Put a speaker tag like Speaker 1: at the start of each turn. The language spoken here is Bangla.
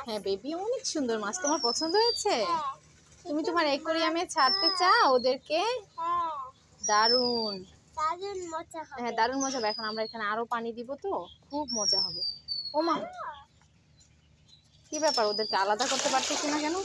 Speaker 1: হ্যাঁ বেবি, অনেক সুন্দর মাছ। তোমার পছন্দ হয়েছে? তুমি তোমার অ্যাকোরিয়ামে ছাড়তে চাও ওদেরকে? দারুন, হ্যাঁ দারুন মজা হবে। এখন আমরা এখানে আরো পানি দিব, তো খুব মজা হবে। ওমা, কি ব্যাপার, ওদেরকে আলাদা করতে পারতেছি না কেন?